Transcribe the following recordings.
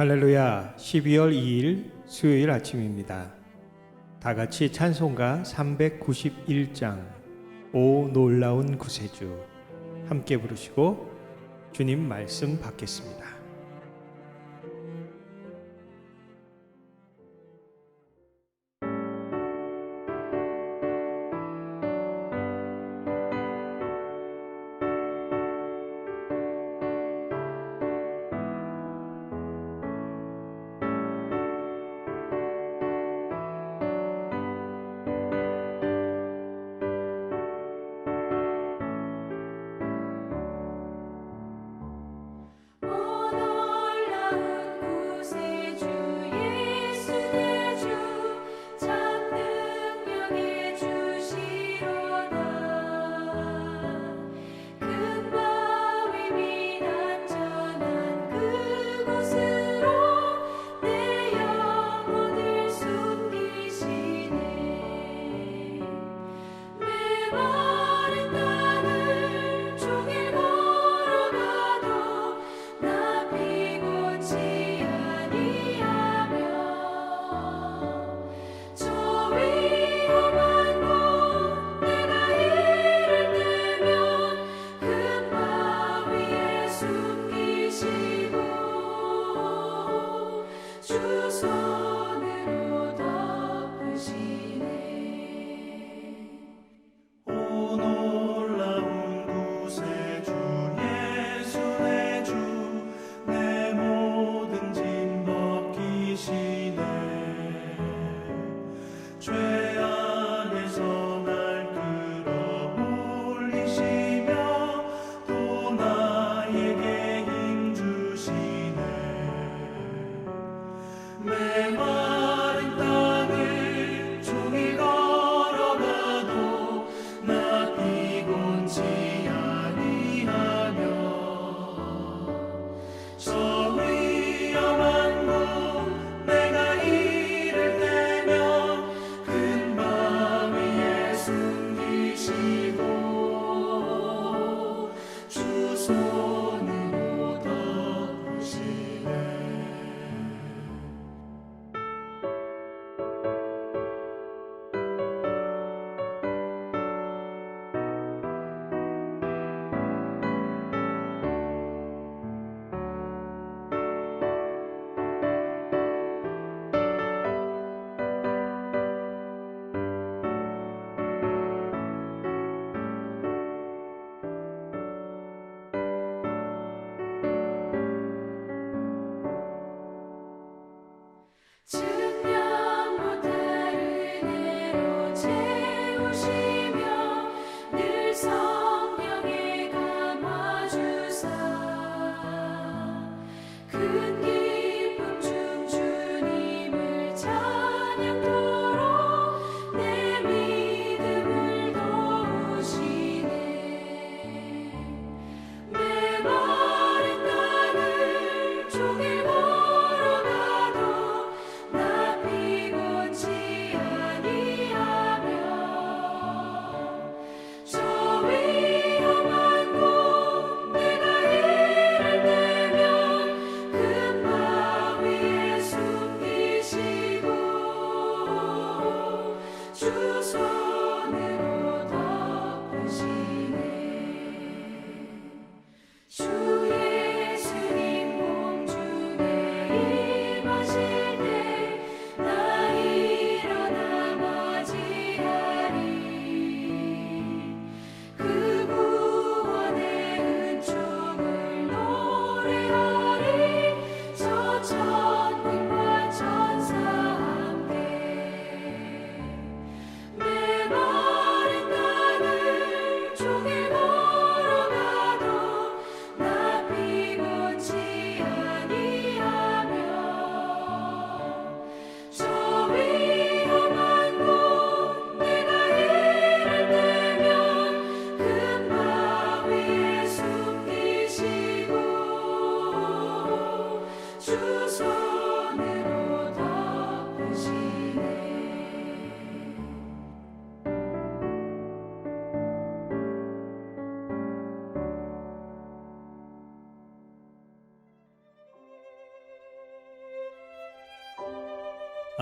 할렐루야. 12월 2일 수요일 아침입니다. 다 같이 찬송가 391장 오 놀라운 구세주 함께 부르시고 주님 말씀 받겠습니다.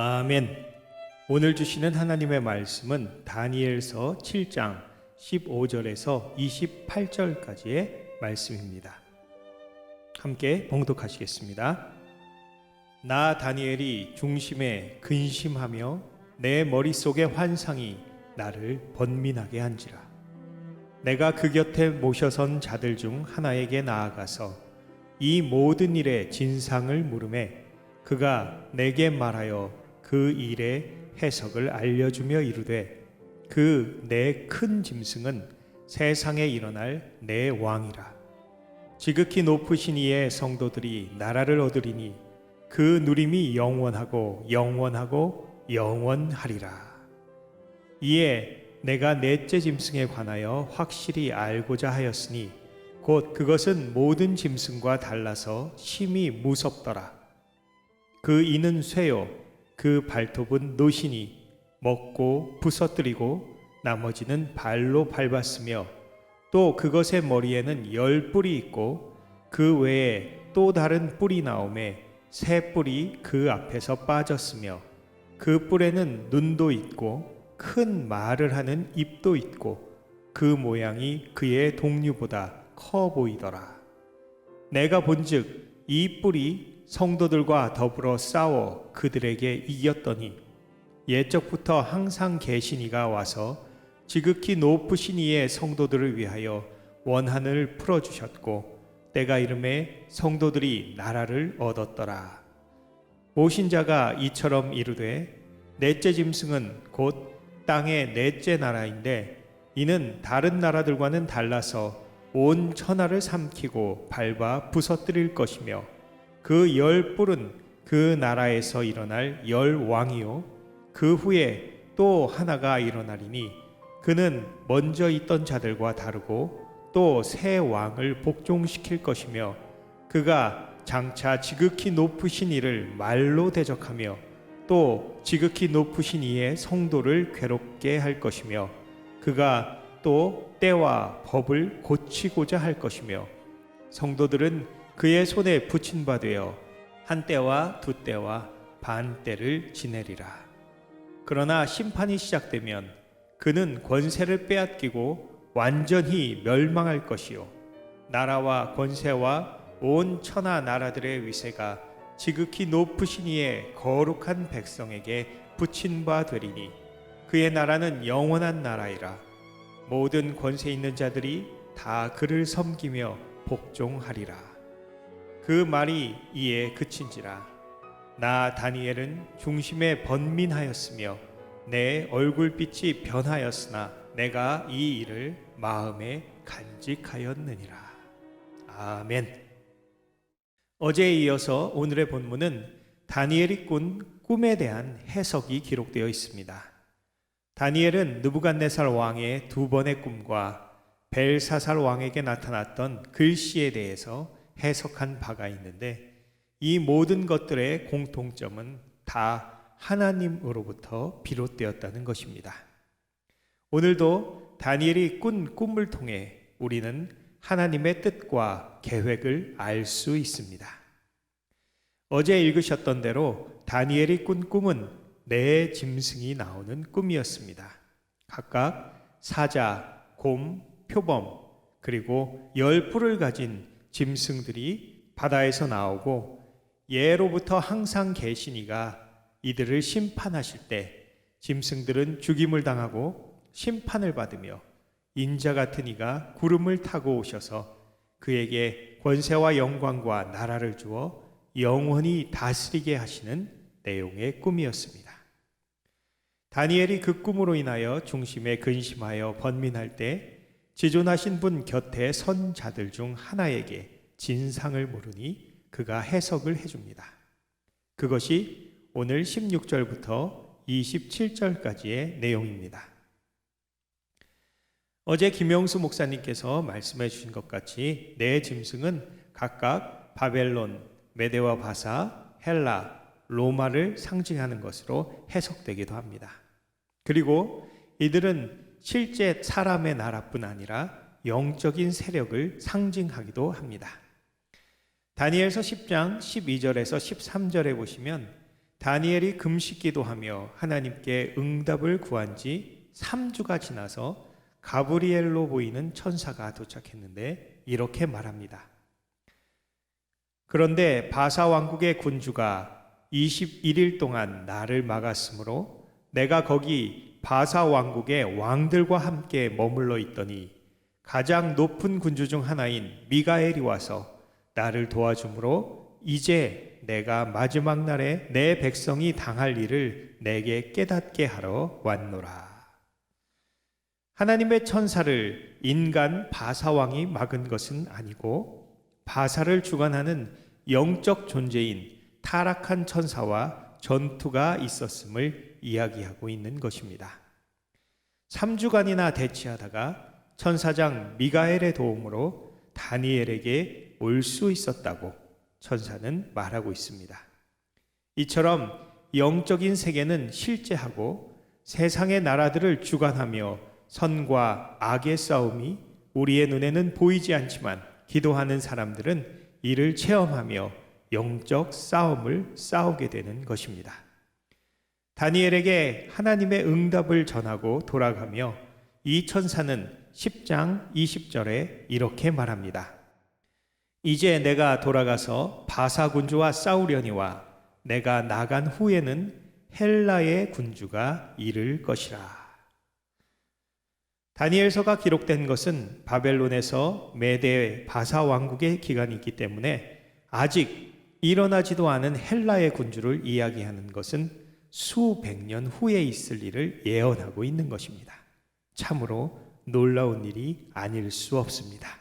아멘. 오늘 주시는 하나님의 말씀은 다니엘서 7장 15절에서 28절까지의 말씀입니다. 함께 봉독하시겠습니다. 나 다니엘이 중심에 근심하며 내 머릿속의 환상이 나를 번민하게 한지라. 내가 그 곁에 모셔선 자들 중 하나에게 나아가서 이 모든 일의 진상을 물으매 그가 내게 말하여 그 일의 해석을 알려주며 이르되 그 내 큰 짐승은 세상에 일어날 내 왕이라. 지극히 높으신 이의 성도들이 나라를 얻으리니 그 누림이 영원하고 영원하고 영원하리라. 이에 내가 넷째 짐승에 관하여 확실히 알고자 하였으니 곧 그것은 모든 짐승과 달라서 심히 무섭더라. 그 이는 쇠요 그 발톱은 노시니 먹고 부서뜨리고 나머지는 발로 밟았으며 또 그것의 머리에는 10뿔이 있고 그 외에 또 다른 뿔이 나오매 새 뿔이 그 앞에서 빠졌으며 그 뿔에는 눈도 있고 큰 말을 하는 입도 있고 그 모양이 그의 동류보다 커 보이더라. 내가 본즉 이 뿔이 성도들과 더불어 싸워 그들에게 이겼더니 옛적부터 항상 계신 이가 와서 지극히 높으신 이의 성도들을 위하여 원한을 풀어주셨고 때가 이름에 성도들이 나라를 얻었더라. 오신 자가 이처럼 이르되 넷째 짐승은 곧 땅의 넷째 나라인데 이는 다른 나라들과는 달라서 온 천하를 삼키고 밟아 부서뜨릴 것이며 그 10뿔은 그 나라에서 일어날 10왕이요 그 후에 또 하나가 일어나리니 그는 먼저 있던 자들과 다르고 또 새 왕을 복종시킬 것이며 그가 장차 지극히 높으신 이를 말로 대적하며 또 지극히 높으신 이의 성도를 괴롭게 할 것이며 그가 또 때와 법을 고치고자 할 것이며 성도들은 그의 손에 붙인 바 되어 한 때와 두 때와 반 때를 지내리라. 그러나 심판이 시작되면 그는 권세를 빼앗기고 완전히 멸망할 것이요 나라와 권세와 온 천하 나라들의 위세가 지극히 높으신 이의 거룩한 백성에게 붙인 바 되리니 그의 나라는 영원한 나라이라. 모든 권세 있는 자들이 다 그를 섬기며 복종하리라. 그 말이 이에 그친지라. 나 다니엘은 중심에 번민하였으며 내 얼굴빛이 변하였으나 내가 이 일을 마음에 간직하였느니라. 아멘. 어제에 이어서 오늘의 본문은 다니엘이 꾼 꿈에 대한 해석이 기록되어 있습니다. 다니엘은 느부갓네살 왕의 두 번의 꿈과 벨사살 왕에게 나타났던 글씨에 대해서 해석한 바가 있는데 이 모든 것들의 공통점은 다 하나님으로부터 비롯되었다는 것입니다. 오늘도 다니엘이 꾼 꿈을 통해 우리는 하나님의 뜻과 계획을 알 수 있습니다. 어제 읽으셨던 대로 다니엘이 꾼 꿈은 네 짐승이 나오는 꿈이었습니다. 각각 사자, 곰, 표범, 그리고 10뿔을 가진 짐승들이 바다에서 나오고 예로부터 항상 계신 이가 이들을 심판하실 때 짐승들은 죽임을 당하고 심판을 받으며 인자 같은 이가 구름을 타고 오셔서 그에게 권세와 영광과 나라를 주어 영원히 다스리게 하시는 내용의 꿈이었습니다. 다니엘이 그 꿈으로 인하여 중심에 근심하여 번민할 때 지존하신 분 곁에 선 자들 중 하나에게 진상을 물으니 그가 해석을 해줍니다. 그것이 오늘 16절부터 27절까지의 내용입니다. 어제 김영수 목사님께서 말씀해 주신 것 같이 네 짐승은 각각 바벨론, 메데와 바사, 헬라, 로마를 상징하는 것으로 해석되기도 합니다. 그리고 이들은 실제 사람의 나라뿐 아니라 영적인 세력을 상징하기도 합니다. 다니엘서 10장 12절에서 13절에 보시면 다니엘이 금식 기도하며 하나님께 응답을 구한 지 3주가 지나서 가브리엘로 보이는 천사가 도착했는데 이렇게 말합니다. 그런데 바사 왕국의 군주가 21일 동안 나를 막았으므로 내가 거기 바사 왕국의 왕들과 함께 머물러 있더니 가장 높은 군주 중 하나인 미가엘이 와서 나를 도와주므로 이제 내가 마지막 날에 내 백성이 당할 일을 내게 깨닫게 하러 왔노라. 하나님의 천사를 인간 바사왕이 막은 것은 아니고 바사를 주관하는 영적 존재인 타락한 천사와 전투가 있었음을 이야기하고 있는 것입니다. 3주간이나 대치하다가 천사장 미가엘의 도움으로 다니엘에게 올 수 있었다고 천사는 말하고 있습니다. 이처럼 영적인 세계는 실제하고 세상의 나라들을 주관하며 선과 악의 싸움이 우리의 눈에는 보이지 않지만 기도하는 사람들은 이를 체험하며 영적 싸움을 싸우게 되는 것입니다. 다니엘에게 하나님의 응답을 전하고 돌아가며 이 천사는 10장 20절에 이렇게 말합니다. 이제 내가 돌아가서 바사 군주와 싸우려니와 내가 나간 후에는 헬라의 군주가 이를 것이라. 다니엘서가 기록된 것은 바벨론에서 메대 바사 왕국의 기간이 있기 때문에 아직 일어나지도 않은 헬라의 군주를 이야기하는 것은 수백 년 후에 있을 일을 예언하고 있는 것입니다. 참으로 놀라운 일이 아닐 수 없습니다.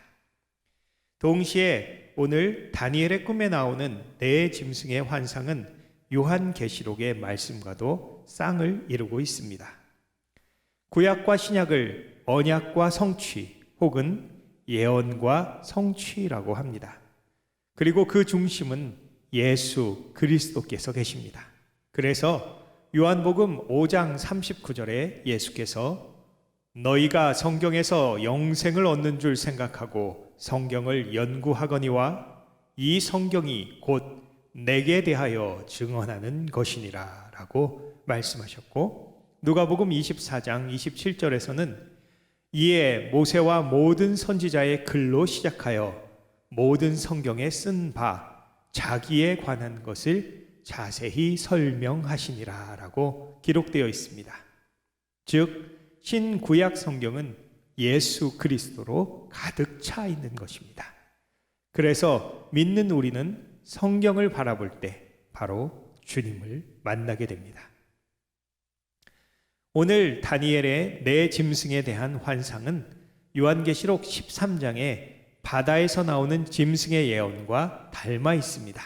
동시에 오늘 다니엘의 꿈에 나오는 네 짐승의 환상은 요한계시록의 말씀과도 쌍을 이루고 있습니다. 구약과 신약을 언약과 성취 혹은 예언과 성취라고 합니다. 그리고 그 중심은 예수 그리스도께서 계십니다. 그래서 요한복음 5장 39절에 예수께서 너희가 성경에서 영생을 얻는 줄 생각하고 성경을 연구하거니와 이 성경이 곧 내게 대하여 증언하는 것이니라 라고 말씀하셨고, 누가복음 24장 27절에서는 이에 모세와 모든 선지자의 글로 시작하여 모든 성경에 쓴 바 자기에 관한 것을 자세히 설명하시니라 라고 기록되어 있습니다. 즉 신구약 성경은 예수 그리스도로 가득 차 있는 것입니다. 그래서 믿는 우리는 성경을 바라볼 때 바로 주님을 만나게 됩니다. 오늘 다니엘의 네 짐승에 대한 환상은 요한계시록 13장에 바다에서 나오는 짐승의 예언과 닮아 있습니다.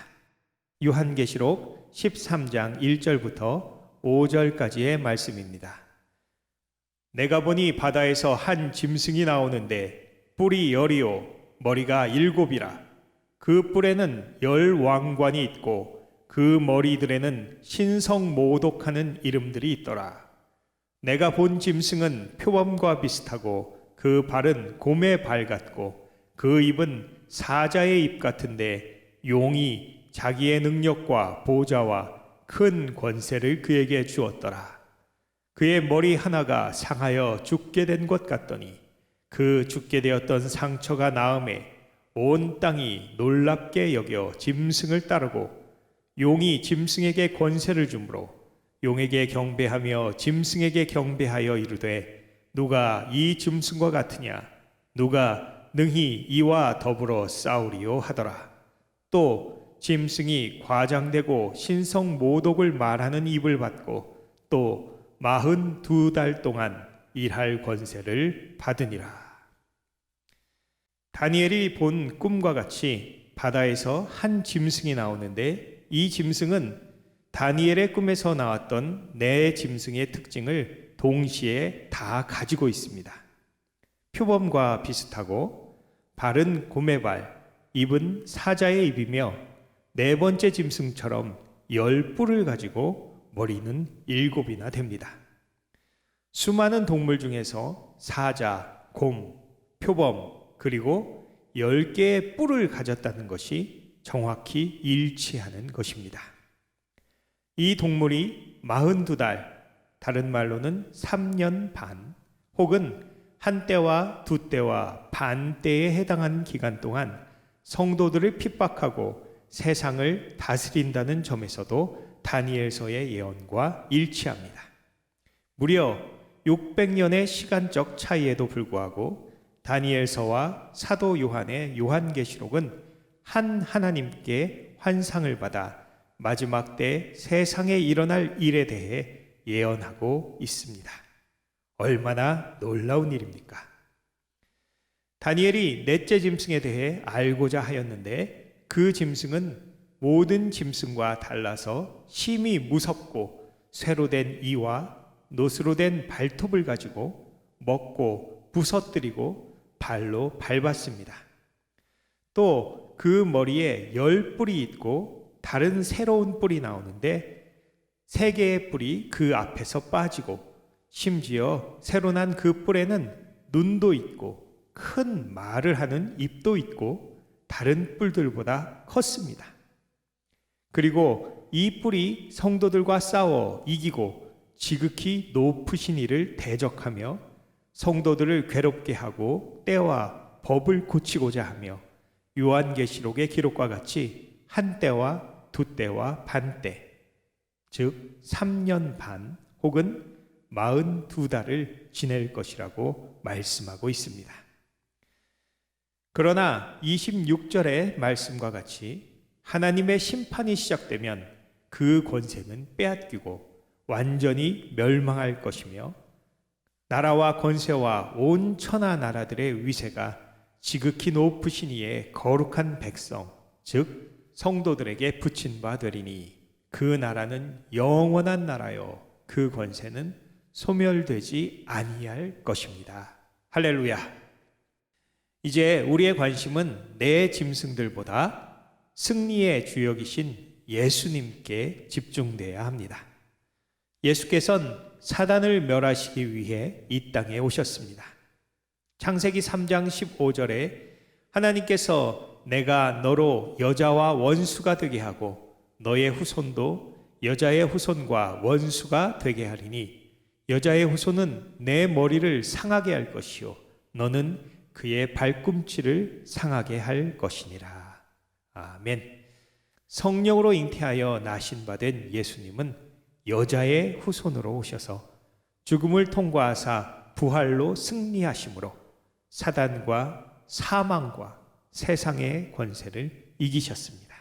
요한계시록 13장 1절부터 5절까지의 말씀입니다. 내가 보니 바다에서 한 짐승이 나오는데 뿔이 10이요 머리가 7이라. 그 뿔에는 10 왕관이 있고 그 머리들에는 신성모독하는 이름들이 있더라. 내가 본 짐승은 표범과 비슷하고 그 발은 곰의 발 같고 그 입은 사자의 입 같은데 용이 자기의 능력과 보좌와 큰 권세를 그에게 주었더라. 그의 머리 하나가 상하여 죽게 된 것 같더니 그 죽게 되었던 상처가 나음에 온 땅이 놀랍게 여겨 짐승을 따르고 용이 짐승에게 권세를 주므로 용에게 경배하며 짐승에게 경배하여 이르되 누가 이 짐승과 같으냐 누가 능히 이와 더불어 싸우리요 하더라. 또 짐승이 과장되고 신성 모독을 말하는 입을 받고 또 42달 동안 일할 권세를 받으니라. 다니엘이 본 꿈과 같이 바다에서 한 짐승이 나오는데 이 짐승은 다니엘의 꿈에서 나왔던 네 짐승의 특징을 동시에 다 가지고 있습니다. 표범과 비슷하고 발은 곰의 발, 입은 사자의 입이며 네 번째 짐승처럼 10뿔을 가지고 머리는 7이나 됩니다. 수많은 동물 중에서 사자, 곰, 표범 그리고 10개의 뿔을 가졌다는 것이 정확히 일치하는 것입니다. 이 동물이 42달, 다른 말로는 3년 반, 혹은 한 때와 두 때와 반 때에 해당하는 기간 동안 성도들을 핍박하고 세상을 다스린다는 점에서도 다니엘서의 예언과 일치합니다. 무려 600년의 시간적 차이에도 불구하고 다니엘서와 사도 요한의 요한계시록은 한 하나님께 환상을 받아 마지막 때 세상에 일어날 일에 대해 예언하고 있습니다. 얼마나 놀라운 일입니까? 다니엘이 넷째 짐승에 대해 알고자 하였는데 그 짐승은 모든 짐승과 달라서 심히 무섭고 쇠로 된 이와 노스로 된 발톱을 가지고 먹고 부서뜨리고 발로 밟았습니다. 또 그 머리에 10뿔이 있고 다른 새로운 뿔이 나오는데 3개의 뿔이 그 앞에서 빠지고 심지어 새로 난 그 뿔에는 눈도 있고 큰 말을 하는 입도 있고 다른 뿔들보다 컸습니다. 그리고 이 뿔이 성도들과 싸워 이기고 지극히 높으신 이를 대적하며 성도들을 괴롭게 하고 때와 법을 고치고자 하며 요한계시록의 기록과 같이 한 때와 두 때와 반 때, 즉 3년 반 혹은 42달을 지낼 것이라고 말씀하고 있습니다. 그러나 26절의 말씀과 같이 하나님의 심판이 시작되면 그 권세는 빼앗기고 완전히 멸망할 것이며 나라와 권세와 온 천하 나라들의 위세가 지극히 높으신 이의 거룩한 백성, 즉 성도들에게 붙인 바 되리니 그 나라는 영원한 나라요 그 권세는 소멸되지 아니할 것입니다. 할렐루야. 이제 우리의 관심은 내 짐승들보다 승리의 주역이신 예수님께 집중되어야 합니다. 예수께서는 사단을 멸하시기 위해 이 땅에 오셨습니다. 창세기 3장 15절에 하나님께서 내가 너로 여자와 원수가 되게 하고 너의 후손도 여자의 후손과 원수가 되게 하리니 여자의 후손은 내 머리를 상하게 할 것이요 너는 그의 발꿈치를 상하게 할 것이니라. 아멘. 성령으로 잉태하여 나신 바 된 예수님은 여자의 후손으로 오셔서 죽음을 통과하사 부활로 승리하심으로 사단과 사망과 세상의 권세를 이기셨습니다.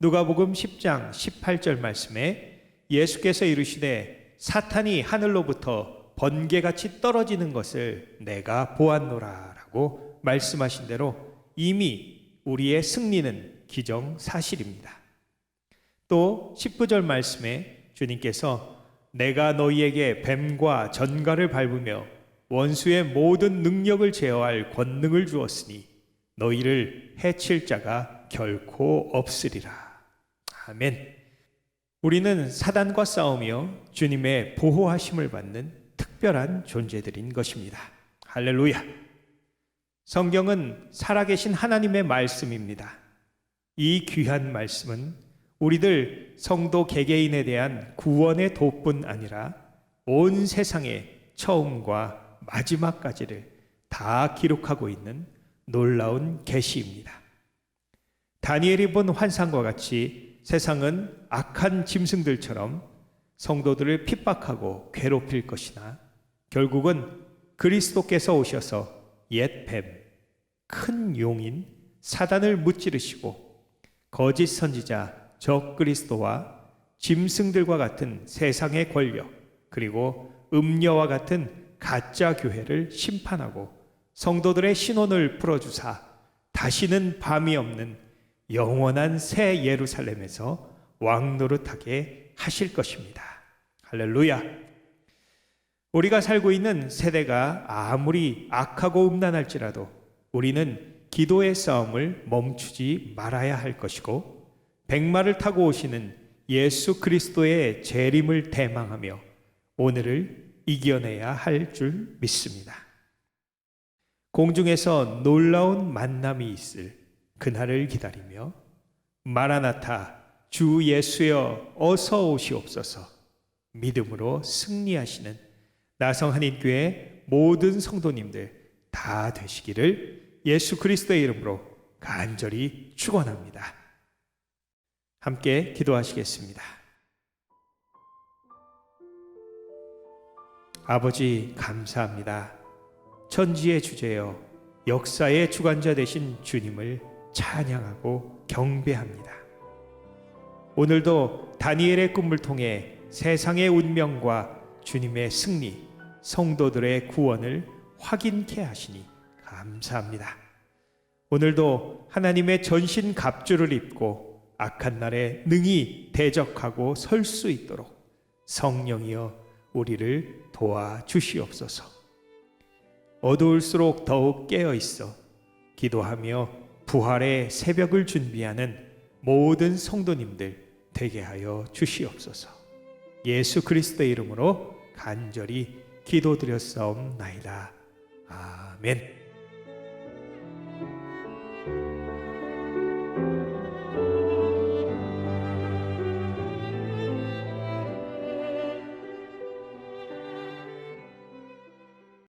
누가복음 10장 18절 말씀에 예수께서 이르시되 사탄이 하늘로부터 번개같이 떨어지는 것을 내가 보았노라 라고 말씀하신 대로 이미 우리의 승리는 기정사실입니다. 또 19절 말씀에 주님께서 내가 너희에게 뱀과 전갈을 밟으며 원수의 모든 능력을 제어할 권능을 주었으니 너희를 해칠 자가 결코 없으리라. 아멘. 우리는 사단과 싸우며 주님의 보호하심을 받는 특별한 존재들인 것입니다. 할렐루야. 성경은 살아계신 하나님의 말씀입니다. 이 귀한 말씀은 우리들 성도 개개인에 대한 구원의 도뿐 아니라 온 세상의 처음과 마지막까지를 다 기록하고 있는 놀라운 계시입니다. 다니엘이 본 환상과 같이 세상은 악한 짐승들처럼 성도들을 핍박하고 괴롭힐 것이나 결국은 그리스도께서 오셔서 옛 뱀, 큰 용인 사단을 무찌르시고 거짓 선지자 적 그리스도와 짐승들과 같은 세상의 권력 그리고 음녀와 같은 가짜 교회를 심판하고 성도들의 신혼을 풀어주사 다시는 밤이 없는 영원한 새 예루살렘에서 왕노릇하게 하실 것입니다. 할렐루야. 우리가 살고 있는 세대가 아무리 악하고 음란할지라도 우리는 기도의 싸움을 멈추지 말아야 할 것이고 백마를 타고 오시는 예수 그리스도의 재림을 대망하며 오늘을 이겨내야 할 줄 믿습니다. 공중에서 놀라운 만남이 있을 그날을 기다리며 마라나타 주 예수여 어서 오시옵소서. 믿음으로 승리하시는 나성한인교회 모든 성도님들 다 되시기를 예수 그리스도의 이름으로 간절히 축원합니다. 함께 기도하시겠습니다. 아버지 감사합니다. 천지의 주제여 역사의 주관자 되신 주님을 찬양하고 경배합니다. 오늘도 다니엘의 꿈을 통해 세상의 운명과 주님의 승리, 성도들의 구원을 확인케 하시니 감사합니다. 오늘도 하나님의 전신 갑주를 입고 악한 날에 능히 대적하고 설 수 있도록 성령이여 우리를 도와주시옵소서. 어두울수록 더욱 깨어 있어 기도하며 부활의 새벽을 준비하는 모든 성도님들 되게 하여 주시옵소서. 예수 그리스도의 이름으로 간절히 기도드렸사옵나이다. 아멘.